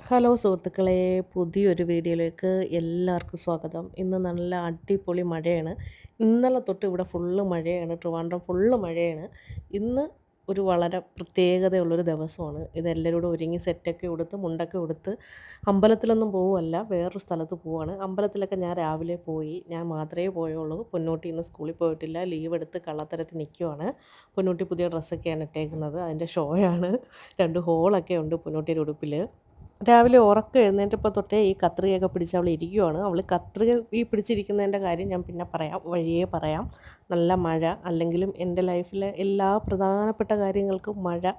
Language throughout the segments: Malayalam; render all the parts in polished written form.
ഹലോ സുഹൃത്തുക്കളെ, പുതിയൊരു വീഡിയോയിലേക്ക് എല്ലാവർക്കും സ്വാഗതം. ഇന്ന് നല്ല അടിപൊളി മഴയാണ്. ഇന്നലെ തൊട്ട് ഇവിടെ ഫുള്ള് മഴയാണ്. ട്രിവാൻഡ്രം ഫുള്ള് മഴയാണ്. ഇന്ന് ഒരു വളരെ പ്രത്യേകതയുള്ളൊരു ദിവസമാണ്. ഇതെല്ലാവരും കൂടെ ഒരുങ്ങി സെറ്റൊക്കെ ഉടുത്ത് മുണ്ടൊക്കെ ഉടുത്ത് അമ്പലത്തിലൊന്നും പോവുമല്ല, വേറൊരു സ്ഥലത്ത് പോവുകയാണ്. അമ്പലത്തിലൊക്കെ ഞാൻ രാവിലെ പോയി. ഞാൻ മാത്രമേ പോയുള്ളൂ. പൊന്നൂട്ടി ഇന്ന് സ്കൂളിൽ പോയിട്ടില്ല. ലീവ് എടുത്ത് കള്ളത്തരത്തിൽ നിൽക്കുവാണ്. പൊന്നൂട്ടി പുതിയ ഡ്രസ്സൊക്കെയാണ് ഇട്ടേക്കുന്നത്. അതിൻ്റെ ഷോയാണ്. 2 ഹോളൊക്കെ ഉണ്ട് പൊന്നൂട്ടിയുടെ ഉടുപ്പിൽ. രാവിലെ ഉറക്കം എഴുന്നേറ്റപ്പോൾ തൊട്ടേ ഈ കത്രികയൊക്കെ പിടിച്ച് അവൾ ഇരിക്കുവാണ്. അവൾ കത്രിക ഈ പിടിച്ചിരിക്കുന്നതിൻ്റെ കാര്യം ഞാൻ പിന്നെ പറയാം, വഴിയേ പറയാം. നല്ല മഴ, അല്ലെങ്കിലും എൻ്റെ ലൈഫിലെ എല്ലാ പ്രധാനപ്പെട്ട കാര്യങ്ങൾക്കും മഴ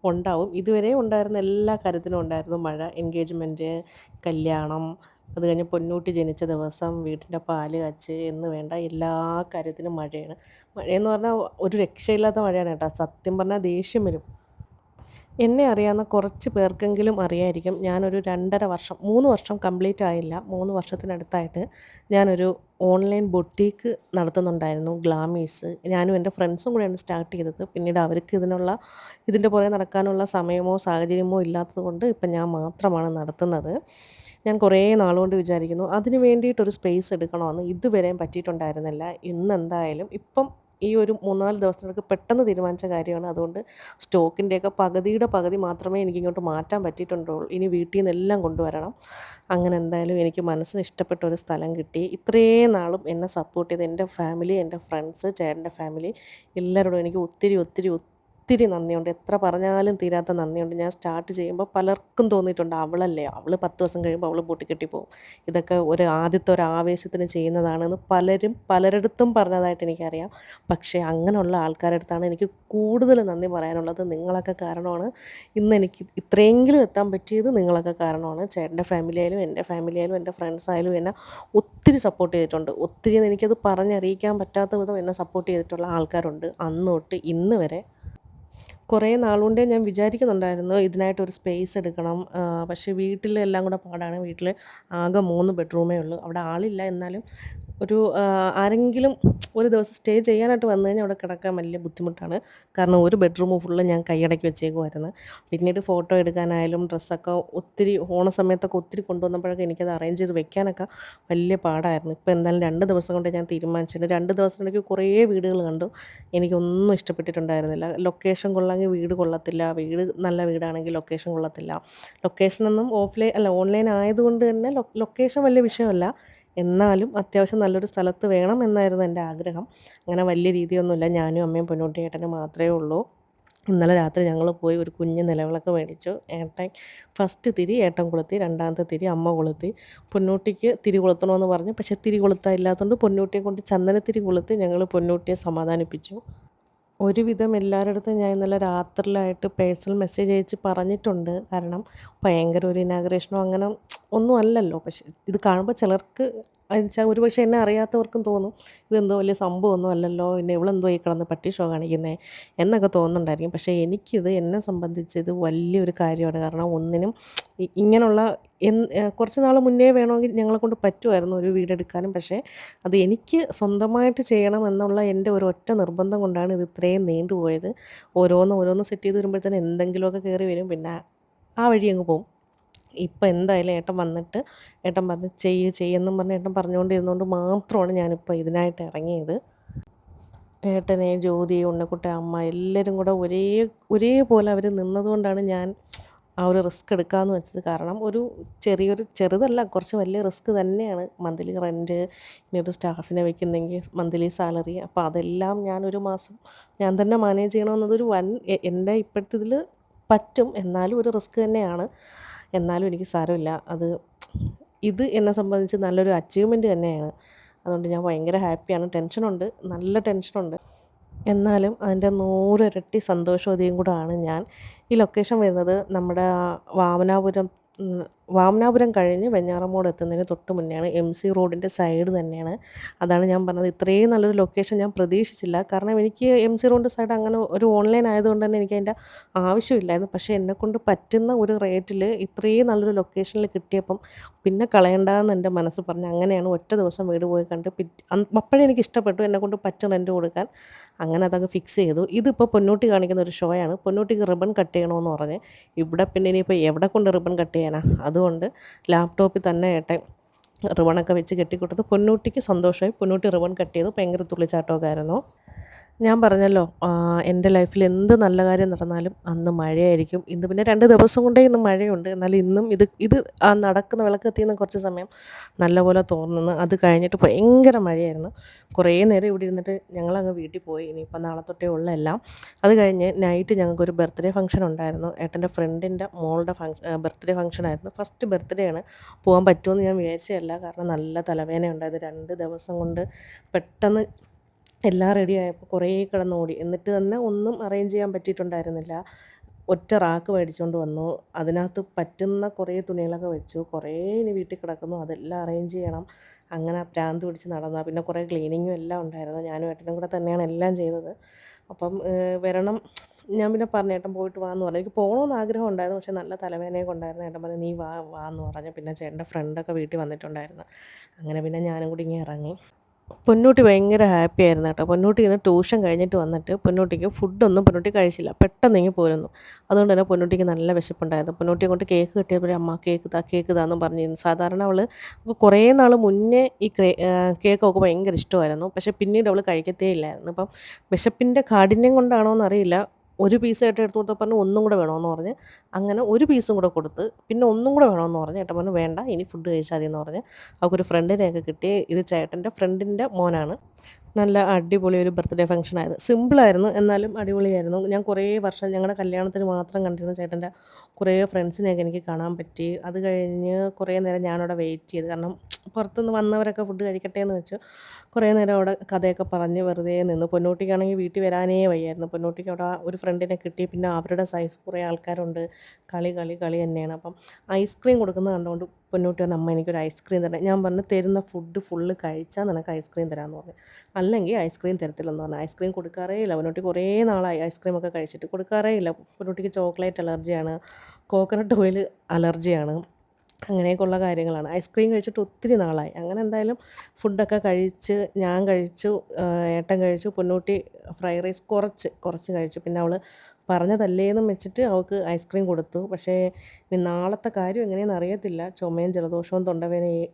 ഉണ്ടാവും. ഇതുവരെ ഉണ്ടായിരുന്ന എല്ലാ കാര്യത്തിനും ഉണ്ടായിരുന്നു മഴ. എൻഗേജ്മെൻറ്റ്, കല്യാണം, അത് കഴിഞ്ഞ് പൊന്നൂട്ടി ജനിച്ച ദിവസം, വീട്ടിൻ്റെ പാല് കാച്ച് എന്ന് വേണ്ട എല്ലാ കാര്യത്തിനും മഴയാണ്. മഴയെന്ന് പറഞ്ഞാൽ ഒരു രക്ഷയില്ലാത്ത മഴയാണ് കേട്ടോ. സത്യം പറഞ്ഞാൽ ദേഷ്യം വരും. എന്നെ അറിയാവുന്ന കുറച്ച് പേർക്കെങ്കിലും അറിയായിരിക്കും. ഞാനൊരു 2.5 വർഷം 3 വർഷം കംപ്ലീറ്റ് ആയില്ല. 3 വർഷത്തിനടുത്തായിട്ട് ഞാനൊരു ഓൺലൈൻ ബൊട്ടീക്ക് നടത്തുന്നുണ്ടായിരുന്നു. ഗ്ലാമീസ്. ഞാനും എൻ്റെ ഫ്രണ്ട്സും കൂടെയാണ് സ്റ്റാർട്ട് ചെയ്തത്. പിന്നീട് അവർക്ക് ഇതിൻ്റെ പുറകെ നടക്കാനുള്ള സമയമോ സാഹചര്യമോ ഇല്ലാത്തതുകൊണ്ട് ഇപ്പം ഞാൻ മാത്രമാണ് നടത്തുന്നത്. ഞാൻ കുറേ നാളുകൊണ്ട് വിചാരിക്കുന്നു അതിന് വേണ്ടിയിട്ടൊരു സ്പേസ് എടുക്കണമെന്ന്. ഇതുവരെയും പറ്റിയിട്ടുണ്ടായിരുന്നില്ല. ഇന്നെന്തായാലും ഇപ്പം ഈ ഒരു 3, 4 ദിവസത്തിനൊക്കെ പെട്ടെന്ന് തീരുമാനിച്ച കാര്യമാണ്. അതുകൊണ്ട് സ്റ്റോക്കിൻ്റെയൊക്കെ പകുതിയുടെ പകുതി മാത്രമേ എനിക്കിങ്ങോട്ട് മാറ്റാൻ പറ്റിയിട്ടുള്ളൂ. ഇനി വീട്ടിൽ നിന്നെല്ലാം കൊണ്ടുവരണം. അങ്ങനെ എന്തായാലും എനിക്ക് മനസ്സിന് ഇഷ്ടപ്പെട്ട ഒരു സ്ഥലം കിട്ടി. ഇത്രയും നാളും എന്നെ സപ്പോർട്ട് ചെയ്ത എൻ്റെ ഫാമിലി, എൻ്റെ ഫ്രണ്ട്സ്, ചേട്ടൻ്റെ ഫാമിലി എല്ലാവരോടും എനിക്ക് ഒത്തിരി ഒത്തിരി ഒത്തിരി നന്ദിയുണ്ട്. എത്ര പറഞ്ഞാലും തീരാത്ത നന്ദിയുണ്ട്. ഞാൻ സ്റ്റാർട്ട് ചെയ്യുമ്പോൾ പലർക്കും തോന്നിയിട്ടുണ്ട് അവളല്ലേ, അവൾ 10 ദിവസം കഴിയുമ്പോൾ അവൾ പൊട്ടിക്കെട്ടിപ്പോവും. ഇതൊക്കെ ആദ്യത്തെ ഒരു ആവേശത്തിന് ചെയ്യുന്നതാണെന്ന് പലരും പലരിടത്തും പറഞ്ഞതായിട്ട് എനിക്കറിയാം. പക്ഷേ അങ്ങനെയുള്ള ആൾക്കാരുടെ അടുത്താണ് എനിക്ക് കൂടുതൽ നന്ദി പറയാനുള്ളത്. നിങ്ങളൊക്കെ കാരണമാണ് ഇന്നെനിക്ക് ഇത്രയെങ്കിലും എത്താൻ പറ്റിയത്. നിങ്ങളൊക്കെ കാരണമാണ്. ചേട്ടൻ്റെ ഫാമിലി ആയാലും എൻ്റെ ഫാമിലി ആയാലും എൻ്റെ ഫ്രണ്ട്സ് ആയാലും എന്നെ ഒത്തിരി സപ്പോർട്ട് ചെയ്തിട്ടുണ്ട്. ഒത്തിരി എനിക്കത് പറഞ്ഞറിയിക്കാൻ പറ്റാത്ത വിധം എന്നെ സപ്പോർട്ട് ചെയ്തിട്ടുള്ള ആൾക്കാരുണ്ട്. അന്ന് തൊട്ട് ഇന്ന് വരെ. കുറേ നാളുകൊണ്ടേ ഞാൻ വിചാരിക്കുന്നുണ്ടായിരുന്നു ഇതിനായിട്ടൊരു സ്പേസ് എടുക്കണം. പക്ഷേ വീട്ടിലെല്ലാം കൂടെ പാടാണ്. വീട്ടിൽ ആകെ 3 ബെഡ്റൂമേ ഉള്ളൂ. അവിടെ ആളില്ല. എന്നാലും ഒരു ആരെങ്കിലും ഒരു ദിവസം സ്റ്റേ ചെയ്യാനായിട്ട് വന്നു കഴിഞ്ഞാൽ അവിടെ കിടക്കാൻ വലിയ ബുദ്ധിമുട്ടാണ്. കാരണം ഒരു ബെഡ്റൂം ഫുള്ള് ഞാൻ കൈയടക്കി വെച്ചേക്കുമായിരുന്നു. പിന്നീട് ഫോട്ടോ എടുക്കാനായാലും ഡ്രസ്സൊക്കെ ഒത്തിരി ഓണസമയത്തൊക്കെ ഒത്തിരി കൊണ്ടുവന്നപ്പോഴൊക്കെ എനിക്കത് അറേഞ്ച് ചെയ്ത് വെക്കാനൊക്കെ വലിയ പാടായിരുന്നു. ഇപ്പോൾ എന്തായാലും 2 ദിവസം കൊണ്ട് ഞാൻ തീരുമാനിച്ചിട്ടുണ്ട്. 2 ദിവസം എനിക്ക് കുറേ വീടുകൾ കണ്ടു. എനിക്കൊന്നും ഇഷ്ടപ്പെട്ടിട്ടുണ്ടായിരുന്നില്ല. ലൊക്കേഷൻ കൊള്ളാമെങ്കിൽ വീട് കൊള്ളത്തില്ല. വീട് നല്ല വീടാണെങ്കിൽ ലൊക്കേഷൻ കൊള്ളത്തില്ല. ലൊക്കേഷനൊന്നും ഓൺലൈൻ ആയതുകൊണ്ട് തന്നെ ലൊക്കേഷൻ വലിയ വിഷയമല്ല. എന്നാലും അത്യാവശ്യം നല്ലൊരു സ്ഥലത്ത് വേണം എന്നായിരുന്നു എൻ്റെ ആഗ്രഹം. അങ്ങനെ വലിയ രീതിയൊന്നുമില്ല. ഞാനും അമ്മയും പൊന്നൂട്ടി ഏട്ടനും മാത്രമേ ഉള്ളൂ. ഇന്നലെ രാത്രി ഞങ്ങൾ പോയി ഒരു കുഞ്ഞ് നിലവിളക്ക് മേടിച്ചു. ഫസ്റ്റ് തിരി ഏട്ടൻ കൊളുത്തി, രണ്ടാമത്തെ തിരി അമ്മ കൊളുത്തി. പൊന്നൂട്ടിക്ക് തിരി കൊളുത്തണമെന്ന് പറഞ്ഞു. പക്ഷേ തിരി കൊളുത്താൻ ഇല്ലാത്തതുകൊണ്ട് പൊന്നൂട്ടിയെ കൊണ്ട് ചന്ദനത്തിരി കൊളുത്തി ഞങ്ങൾ പൊന്നൂട്ടിയെ സമാധാനിപ്പിച്ചു. ഒരുവിധം എല്ലാവരുടെ അടുത്തും ഞാൻ ഇന്നലെ രാത്രിയിലായിട്ട് പേഴ്സണൽ മെസ്സേജ് അയച്ച് പറഞ്ഞിട്ടുണ്ട്. കാരണം ഭയങ്കര ഒരു ഇനാഗുറേഷനോ അങ്ങനെ ഒന്നും അല്ലല്ലോ. പക്ഷേ ഇത് കാണുമ്പോൾ ചിലർക്ക് എന്നുവെച്ചാൽ ഒരുപക്ഷെ എന്നെ അറിയാത്തവർക്കും തോന്നും ഇതെന്തോ വലിയ സംഭവമൊന്നും അല്ലല്ലോ, പിന്നെ ഇവളെന്തോ ഈ കിടന്ന് പട്ടി ഷോ കാണിക്കുന്നത് എന്നൊക്കെ തോന്നുന്നുണ്ടായിരിക്കും. പക്ഷേ എനിക്കിത് എന്നെ സംബന്ധിച്ച് ഇത് വലിയൊരു കാര്യമാണ്. കാരണം ഒന്നിനും ഇങ്ങനെയുള്ള കുറച്ച് നാൾ മുന്നേ വേണമെങ്കിൽ ഞങ്ങളെക്കൊണ്ട് പറ്റുമായിരുന്നു ഒരു വീടെടുക്കാനും. പക്ഷേ അത് എനിക്ക് സ്വന്തമായിട്ട് ചെയ്യണം എന്നുള്ള എൻ്റെ ഒരു ഒറ്റ നിർബന്ധം കൊണ്ടാണ് ഇത് ഇത്രയും നീണ്ടുപോയത്. ഓരോന്ന് സെറ്റ് ചെയ്ത് വരുമ്പോഴത്തേനും എന്തെങ്കിലുമൊക്കെ കയറി വരും. പിന്നെ ആ വഴി അങ്ങ് പോവും. ഇപ്പം എന്തായാലും ഏട്ടൻ വന്നിട്ട് ഏട്ടൻ പറഞ്ഞ് ചെയ്യെന്നും പറഞ്ഞ് ഏട്ടൻ പറഞ്ഞുകൊണ്ടിരുന്നതുകൊണ്ട് മാത്രമാണ് ഞാനിപ്പോൾ ഇതിനായിട്ട് ഇറങ്ങിയത്. ഏട്ടനെ, ജ്യോതി, ഉണ്ണിക്കുട്ടൻ, അമ്മ എല്ലാവരും കൂടെ ഒരേപോലെ അവർ നിന്നതുകൊണ്ടാണ് ഞാൻ ആ ഒരു റിസ്ക് എടുക്കാമെന്ന് വെച്ചത്. കാരണം ചെറുതല്ല, കുറച്ച് വലിയ റിസ്ക് തന്നെയാണ്. മന്ത്ലി റെൻറ്റ്, ഇനി ഒരു സ്റ്റാഫിനെ വെക്കുന്നെങ്കിൽ മന്ത്ലി സാലറി. അപ്പോൾ അതെല്ലാം ഞാനൊരു മാസം ഞാൻ തന്നെ മാനേജ് ചെയ്യണമെന്നതൊരു എൻ്റെ ഇപ്പോഴത്തെ ഇതിൽ പറ്റും. എന്നാലും ഒരു റിസ്ക് തന്നെയാണ്. എന്നാലും എനിക്ക് സാരമില്ല. ഇത് എന്നെ സംബന്ധിച്ച് നല്ലൊരു അച്ചീവ്മെൻറ്റ് തന്നെയാണ്. അതുകൊണ്ട് ഞാൻ ഭയങ്കര ഹാപ്പിയാണ്. ടെൻഷനുണ്ട്, നല്ല ടെൻഷനുണ്ട്. എന്നാലും അതിൻ്റെ 100 ഇരട്ടി സന്തോഷവതിയും കൂടാണ് ഞാൻ. ഈ ലൊക്കേഷൻ വരുന്നത് നമ്മുടെ വാമനാപുരം വാമനാപുരം കഴിഞ്ഞ് വെഞ്ഞാറമൂട് എത്തുന്നതിന് തൊട്ട് മുന്നെയാണ്. MC റോഡിൻ്റെ സൈഡ് തന്നെയാണ്. അതാണ് ഞാൻ പറഞ്ഞത് ഇത്രയും നല്ലൊരു ലൊക്കേഷൻ ഞാൻ പ്രതീക്ഷിച്ചില്ല. കാരണം എനിക്ക് MC റോഡിൻ്റെ സൈഡ് അങ്ങനെ ഒരു ഓൺലൈൻ ആയതുകൊണ്ട് തന്നെ എനിക്കതിൻ്റെ ആവശ്യമില്ലായിരുന്നു. പക്ഷേ എന്നെക്കൊണ്ട് പറ്റുന്ന ഒരു റേറ്റിൽ ഇത്രയും നല്ലൊരു ലൊക്കേഷനിൽ കിട്ടിയപ്പം പിന്നെ കളയണ്ടാന്ന് എൻ്റെ മനസ്സ് പറഞ്ഞു. അങ്ങനെയാണ് ഒറ്റ ദിവസം വീട് പോയി കണ്ട് അപ്പോഴേ എനിക്ക് ഇഷ്ടപ്പെട്ടു. എന്നെക്കൊണ്ട് പറ്റും റെൻറ്റ് കൊടുക്കാൻ. അങ്ങനെ അതങ്ങ് ഫിക്സ് ചെയ്തു. ഇതിപ്പോൾ പൊന്നൂട്ടി കാണിക്കുന്ന ഒരു ഷോയാണ്. പൊന്നൂട്ടിക്ക് റിബൺ കട്ട് ചെയ്യണമെന്ന് പറഞ്ഞ്. ഇവിടെ പിന്നെ ഇനിയിപ്പോൾ എവിടെ കൊണ്ട് റിബൺ കട്ട് ചെയ്യാനാ? അതുകൊണ്ട് ലാപ്ടോപ്പിൽ തന്നെ ഏട്ടൻ റിബണൊക്കെ വെച്ച് കെട്ടിക്കൊടുത്ത് പൊന്നൂട്ടിക്ക് സന്തോഷമായി. പൊന്നൂട്ടി റിബൺ കട്ട് ചെയ്തു. ഭയങ്കര തുള്ളിച്ചാട്ടമൊക്കെ ആയിരുന്നു. ഞാൻ പറഞ്ഞല്ലോ എൻ്റെ ലൈഫിൽ എന്ത് നല്ല കാര്യം നടന്നാലും അന്ന് മഴയായിരിക്കും. ഇന്ന് പിന്നെ 2 ദിവസം കൊണ്ടേ ഇന്ന് മഴയുണ്ട്. എന്നാലും ഇന്നും ഇത് നടക്കുന്ന വിളക്ക് കത്തിയുന്ന കുറച്ച് സമയം നല്ലപോലെ തോന്നുന്നു. അത് കഴിഞ്ഞിട്ട് ഭയങ്കര മഴയായിരുന്നു. കുറേ നേരം ഇവിടെ ഇരുന്നിട്ട് ഞങ്ങളങ്ങ് വീട്ടിൽ പോയി. ഇനിയിപ്പോൾ നാളെ തൊട്ടേ ഉള്ള എല്ലാം. അത് കഴിഞ്ഞ് നൈറ്റ് ഞങ്ങൾക്കൊരു ബർത്ത്ഡേ ഫംഗ്ഷൻ ഉണ്ടായിരുന്നു. ഏട്ടൻ്റെ ഫ്രണ്ടിൻ്റെ മോളുടെ ബർത്ത്ഡേ ഫംഗ്ഷനായിരുന്നു. ഫസ്റ്റ് ബർത്ത്ഡേ ആണ്. പോകാൻ പറ്റുമെന്ന് ഞാൻ വിചാരിച്ചതല്ല. കാരണം നല്ല തലവേദന ഉണ്ടായത്. 2 ദിവസം കൊണ്ട് പെട്ടെന്ന് എല്ലാം റെഡിയായപ്പോൾ കുറേ കിടന്നോടി. എന്നിട്ട് തന്നെ ഒന്നും അറേഞ്ച് ചെയ്യാൻ പറ്റിയിട്ടുണ്ടായിരുന്നില്ല. ഒറ്റ റാക്ക് മേടിച്ചുകൊണ്ട് വന്നു. അതിനകത്ത് പറ്റുന്ന കുറേ തുണികളൊക്കെ വെച്ചു. കുറേ ഇനി വീട്ടിൽ കിടക്കുന്നു. അതെല്ലാം അറേഞ്ച് ചെയ്യണം. അങ്ങനെ പ്രാന്ത് പിടിച്ച് നടന്നാ. പിന്നെ കുറേ ക്ലീനിങ്ങും എല്ലാം ഉണ്ടായിരുന്നു. ഞാനും ഏട്ടനും കൂടെ തന്നെയാണ് എല്ലാം ചെയ്തത്. അപ്പം വരണം. ഞാൻ പിന്നെ പറഞ്ഞു ഏട്ടൻ പോയിട്ട് വാ എന്ന് പറഞ്ഞു. എനിക്ക് പോകണമെന്ന് ആഗ്രഹം ഉണ്ടായിരുന്നു. പക്ഷേ നല്ല തലവേദനയൊക്കെ ഉണ്ടായിരുന്നു. ഏട്ടൻ പറഞ്ഞു നീ വാ എന്ന് പറഞ്ഞു. പിന്നെ ചേട്ടൻ്റെ ഫ്രണ്ടൊക്കെ വീട്ടിൽ വന്നിട്ടുണ്ടായിരുന്നു. അങ്ങനെ പിന്നെ ഞാനും കൂടി ഇങ്ങ് ഇറങ്ങി. പൊന്നൂട്ടി ഭയങ്കര ഹാപ്പി ആയിരുന്നു കേട്ടോ. പൊന്നൂട്ടി ഇന്ന് ട്യൂഷൻ കഴിഞ്ഞിട്ട് വന്നിട്ട് പൊന്നൂട്ടിക്ക് ഫുഡൊന്നും പൊന്നൂട്ടി കഴിച്ചില്ല. പെട്ടെന്ന് ഇങ്ങ് പോരുന്നു. അതുകൊണ്ട് തന്നെ പൊന്നൂട്ടിക്ക് നല്ല വിശപ്പുണ്ടായിരുന്നു. പൊന്നൂട്ടിയെ കൊണ്ട് കേക്ക് കിട്ടിയപ്പോഴേ അമ്മ കേക്ക് താ എന്നും പറഞ്ഞിരുന്നു. സാധാരണ അവൾ കുറേ നാൾ മുന്നേ ഈ കേക്ക് അവൾക്ക് ഭയങ്കര ഇഷ്ടമായിരുന്നു. പക്ഷേ പിന്നീട് അവൾ കഴിക്കത്തേ ഇല്ലായിരുന്നു. അപ്പം വിശപ്പിൻ്റെ കാഠിന്യം കൊണ്ടാണോ എന്നറിയില്ല. ഒരു പീസ് ഏട്ടൻ എടുത്ത് കൊടുത്തപ്പോൾ പറഞ്ഞു ഒന്നും കൂടെ വേണമെന്ന് പറഞ്ഞ്. അങ്ങനെ ഒരു പീസും കൂടെ കൊടുത്ത് പിന്നെ ഒന്നും കൂടെ വേണമെന്ന് പറഞ്ഞ്. ഏട്ടൻ പറഞ്ഞു വേണ്ട ഇനി ഫുഡ് കഴിച്ചാൽ മതി എന്ന് പറഞ്ഞ് അവൾക്കൊരു ഫ്രണ്ടിനെയൊക്കെ കിട്ടി. ഇത് ചേട്ടൻ്റെ ഫ്രണ്ടിൻ്റെ മോനാണ്. നല്ല അടിപൊളി ഒരു ബർത്ത്ഡേ ഫംഗ്ഷനായിരുന്നു. സിമ്പിളായിരുന്നു എന്നാലും അടിപൊളിയായിരുന്നു. ഞാൻ കുറേ വർഷം ഞങ്ങളുടെ കല്യാണത്തിന് മാത്രം കണ്ടിരുന്ന ചേട്ടൻ്റെ കുറേ ഫ്രണ്ട്സിനെയൊക്കെ എനിക്ക് കാണാൻ പറ്റി. അത് കഴിഞ്ഞ് കുറേ നേരം ഞാനവിടെ വെയിറ്റ് ചെയ്തു. കാരണം പുറത്തുനിന്ന് വന്നവരൊക്കെ ഫുഡ് കഴിക്കട്ടെ എന്ന് വെച്ച് കുറേ നേരം അവിടെ കഥയൊക്കെ പറഞ്ഞ് വെറുതെ നിന്നു. പൊന്നൂട്ടിക്കാണെങ്കിൽ വീട്ടിൽ വരാനേ വയ്യായിരുന്നു. പൊന്നൂട്ടിക്ക് അവിടെ ഒരു ഫ്രണ്ടിനെ കിട്ടി. പിന്നെ അവരുടെ സൈസ് കുറേ ആൾക്കാരുണ്ട്. കളി തന്നെയാണ്. അപ്പം ഐസ്ക്രീം കൊടുക്കുന്നത് കണ്ടുകൊണ്ട് പൊന്നൂട്ടി പറഞ്ഞു അമ്മ എനിക്കൊരു ഐസ്ക്രീം തരാം. ഞാൻ പറഞ്ഞു തരുന്ന ഫുഡ് ഫുള്ള് കഴിച്ചാൽ നിനക്ക് ഐസ്ക്രീം തരാമെന്ന് പറഞ്ഞു. അല്ലെങ്കിൽ ഐസ്ക്രീം തരത്തില്ലെന്ന് പറഞ്ഞു. ഐസ്ക്രീം കൊടുക്കാറേ ഇല്ല. പൊന്നൂട്ടി കുറേ നാളായി ഐസ്ക്രീമൊക്കെ കഴിച്ചിട്ട് കൊടുക്കാറേ ഇല്ല. പൊന്നൂട്ടിക്ക് ചോക്ലേറ്റ് അലർജിയാണ്. കോക്കനട്ട് ഓയിൽ അലർജിയാണ്. അങ്ങനെയൊക്കെയുള്ള കാര്യങ്ങളാണ്. ഐസ്ക്രീം കഴിച്ചിട്ട് ഒത്തിരി നാളായി. അങ്ങനെ എന്തായാലും ഫുഡൊക്കെ കഴിച്ച് ഞാൻ കഴിച്ചു. ഏട്ടൻ കഴിച്ചു. പൊന്നൂട്ടി ഫ്രൈഡ് റൈസ് കുറച്ച് കഴിച്ചു. പിന്നെ അവൾ പറഞ്ഞതല്ലേന്നും വെച്ചിട്ട് അവൾക്ക് ഐസ്ക്രീം കൊടുത്തു. പക്ഷേ ഇനി നാളത്തെ കാര്യം എങ്ങനെയെന്ന് അറിയത്തില്ല. ചുമയും ജലദോഷവും തൊണ്ടവേദനയും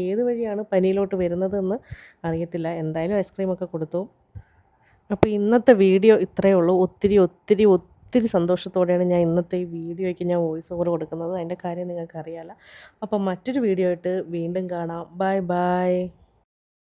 ഏത് വഴിയാണ് പനിയിലോട്ട് വരുന്നതെന്ന് അറിയത്തില്ല. എന്തായാലും ഐസ്ക്രീമൊക്കെ കൊടുത്തു. അപ്പോൾ ഇന്നത്തെ വീഡിയോ ഇത്രയേ ഉള്ളൂ. ഒത്തിരി സന്തോഷത്തോടെയാണ് ഞാൻ ഇന്നത്തെ ഈ വീഡിയോയ്ക്ക് ഞാൻ വോയിസ് ഓവർ കൊടുക്കുന്നത്. അതിൻ്റെ കാര്യം നിങ്ങൾക്കറിയാലോ. അപ്പോൾ മറ്റൊരു വീഡിയോ ആയിട്ട് വീണ്ടും കാണാം. ബൈ.